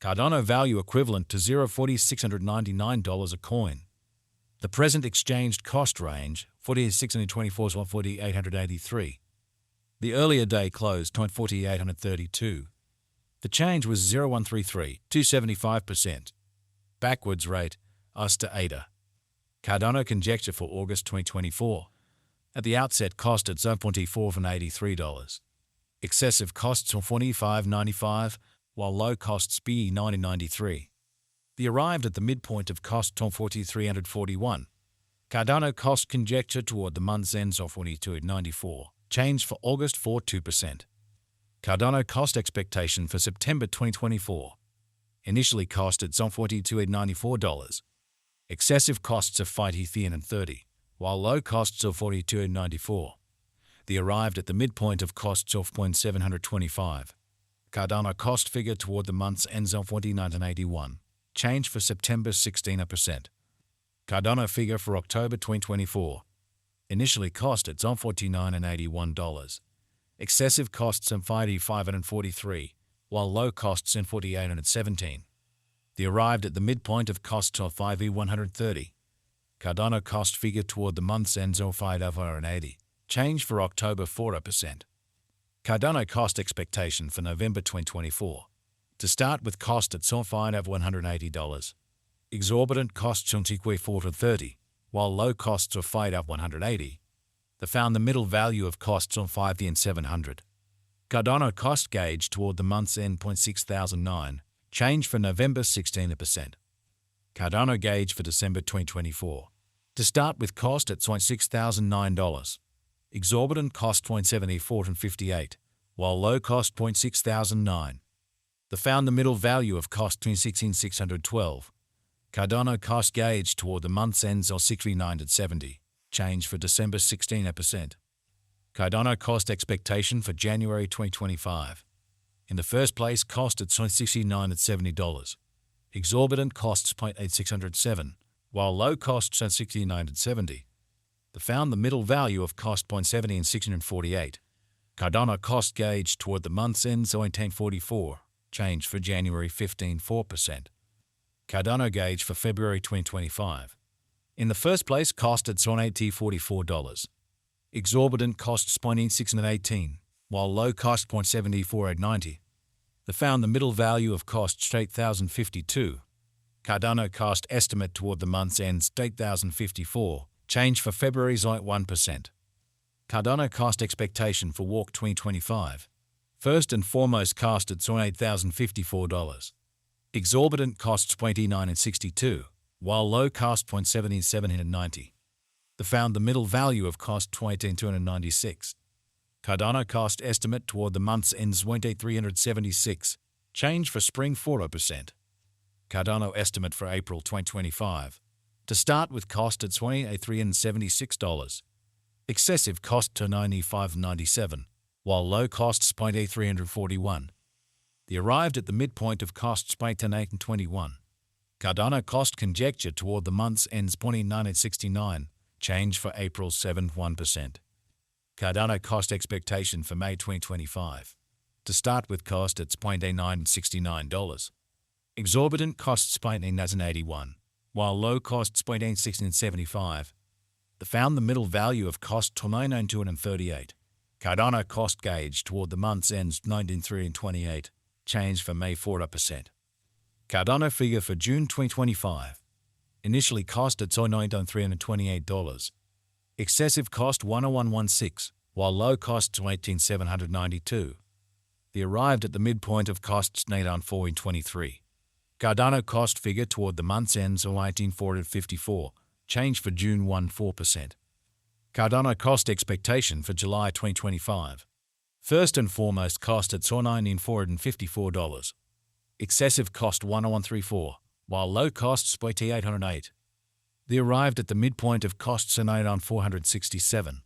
Cardano value equivalent to $0.4699 a coin. The present exchanged cost range, 4,624 to 4,883. The earlier day closed, 4,832. The change was 0.133, 275%. Backwards rate, US to ADA. Cardano conjecture for August 2024. At the outset cost at $0.8483. Excessive costs of $45.95, while low costs be $90.93. The arrived at the midpoint of cost of $4,341. Cardano cost conjecture toward the month's ends of $42.94. Change for August 4.2%. Cardano cost expectation for September 2024. Initially cost at $42.94. Excessive costs of $53.30, while low costs of $42.94. The arrived at the midpoint of costs of $0.725. Cardano cost figure toward the month's ends of $49.81. Change for September 16%. Cardano figure for October 2024. Initially cost at $49.81. Excessive costs of $55.43, while low costs in $48.17. The arrived at the midpoint of costs of $5,130. Cardano cost figure toward the month's ends of $5.80. Change for October 4%. Cardano cost expectation for November 2024. To start with cost at $180. Exorbitant costs on $4.30, while low costs of $180. They found the middle value of costs on $5,700. Cardano cost gauge toward the month's end, 6,009. Change for November 16%. Cardano gauge for December 2024. To start with cost at $6,009. Exorbitant cost 0.7458, while low cost 0.6009. They found the middle value of cost 16,612. Cardano cost gauge toward the month's ends of 69.70. Change for December 16%. Cardano cost expectation for January 2025. In the first place, cost at $69.70. Exorbitant costs 0.8607, while low costs at $69.70. They found the middle value of cost 0.70 and 648. Cardano cost gauge toward the month's end 1044. Change for January 4%. Cardano gauge for February 2025. In the first place, cost at $44. Exorbitant costs 0.8618, while low cost 0.74890. They found the middle value of costs 8,052. Cardano cost estimate toward the month's ends 8,054. Change for February's 1%. Cardano cost expectation for Walk 2025. First and foremost cost at $8,054. Exorbitant costs 0.8962, while low cost 0.7790. They found the middle value of cost 18,296. Cardano cost estimate toward the month's ends 376. Change for spring 4%. Cardano estimate for April 2025. To start with cost at $376. Excessive cost to $95.97, while low costs 0.8341. The arrived at the midpoint of costs 0.1021. Cardano cost conjecture toward the month's ends 0.9869. Change for April 1%. Cardano cost expectation for May 2025. To start with cost at $0.8969. Exorbitant costs 0.8981, while low costs 0.8675. They found the middle value of cost 99238. Cardano cost gauge toward the month's ends 19.3 and 28. Change for May 4%. Cardano figure for June 2025. Initially cost at $9,328. Excessive cost 10116, while low cost 18,792. The arrived at the midpoint of costs 9,423. Cardano cost figure toward the month's ends of 19,454. Change for June 4%. Cardano cost expectation for July 2025. First and foremost cost at $9,454. Excessive cost 10134, while low costs 808. The arrived at the midpoint of costs in 9,467.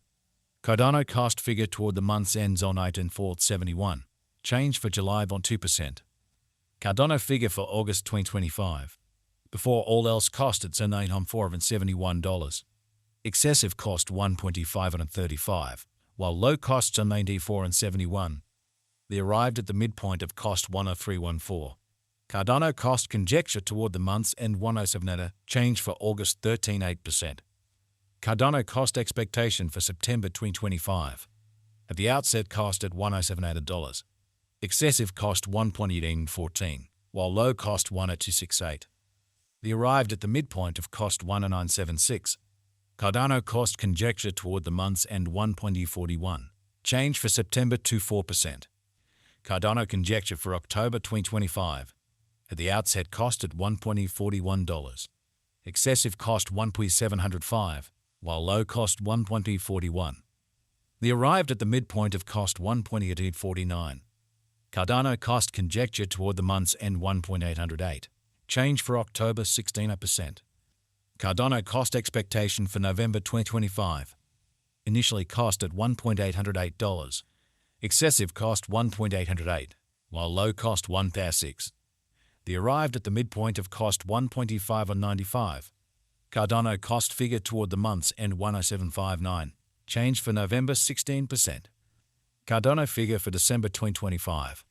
Cardano cost figure toward the month's ends on 18,471. Change for July 2%. Cardano figure for August 2025. Before all else cost at $9,471. Excessive cost 1.535, while low costs are 94 and 71. They arrived at the midpoint of cost 10314. Cardano cost conjecture toward the month's end 1078, change for August 13.8%. Cardano cost expectation for September 2025. At the outset cost at $1078. Excessive cost 1.1814, while low cost 1.0268. The arrived at the midpoint of cost 1.0976. Cardano cost conjecture toward the month's end 1.41, change for September 24%. Cardano conjecture for October 2025. At the outset cost at $1.41. Excessive cost 1.705, while low cost 1.41. The arrived at the midpoint of cost 1.1849. Cardano cost conjecture toward the month's end 1.808, change for October 16%. Cardano cost expectation for November 2025. Initially cost at $1.808. Excessive cost 1.808, while low cost 1.06. The arrived at the midpoint of cost 1.2595. Cardano cost figure toward the month's end 10759, change for November 16%. Cardano figure for December 2025.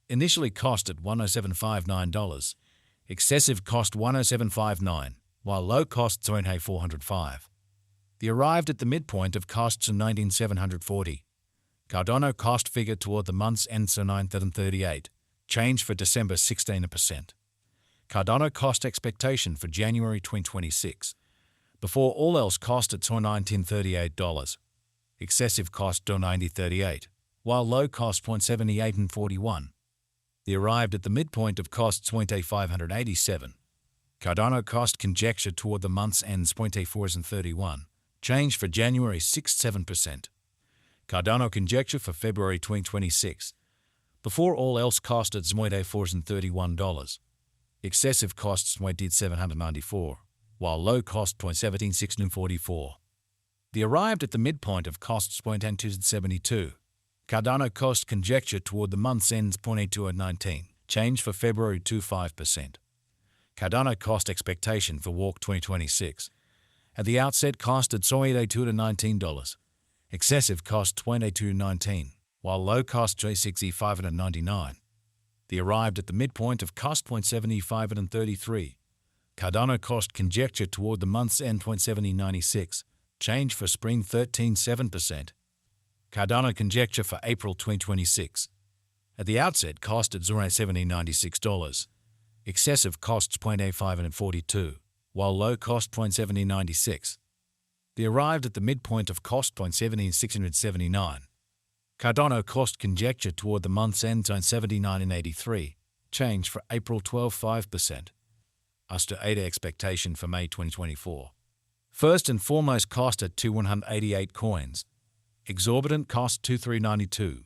Initially cost at $10759. Excessive cost 10759, while low cost 405. The arrived at the midpoint of costs in 19740. Cardano cost figure toward the month's end 938, change for December 16%. Cardano cost expectation for January 2026. Before all else cost at $1938. Excessive cost $9038, while low cost 0.78 and 41. The arrived at the midpoint of costs 0.587. Cardano cost conjecture toward the month's ends 0.84 and 31, change for January 6.7%. Cardano conjecture for February 2026. Before all else cost at $0.84 and $31. Excessive costs 0.794, while low cost 0.176 and 44. The arrived at the midpoint of costs 0.72. Cardano cost conjecture toward the month's ends 0.82 and 19, change for February 2.5%. Cardano cost expectation for Walk 2026. At the outset cost at $0.82 to $19. Excessive cost 0.8219, while low cost $6.599. The arrived at the midpoint of cost 0.75 and 33. Cardano cost conjecture toward the month's end 0.7096, change for spring 13.7%. Cardano conjecture for April 2026. At the outset cost at $0.7096. Excessive costs 0.85 and 42, while low cost 0.7096. The arrived at the midpoint of cost 0.7679. Cardano cost conjecture toward the month's end 79 and 83, change for April 12.5%. Uster 8 expectation for May 2024. First and foremost cost at 2188 coins. Exorbitant cost 2392.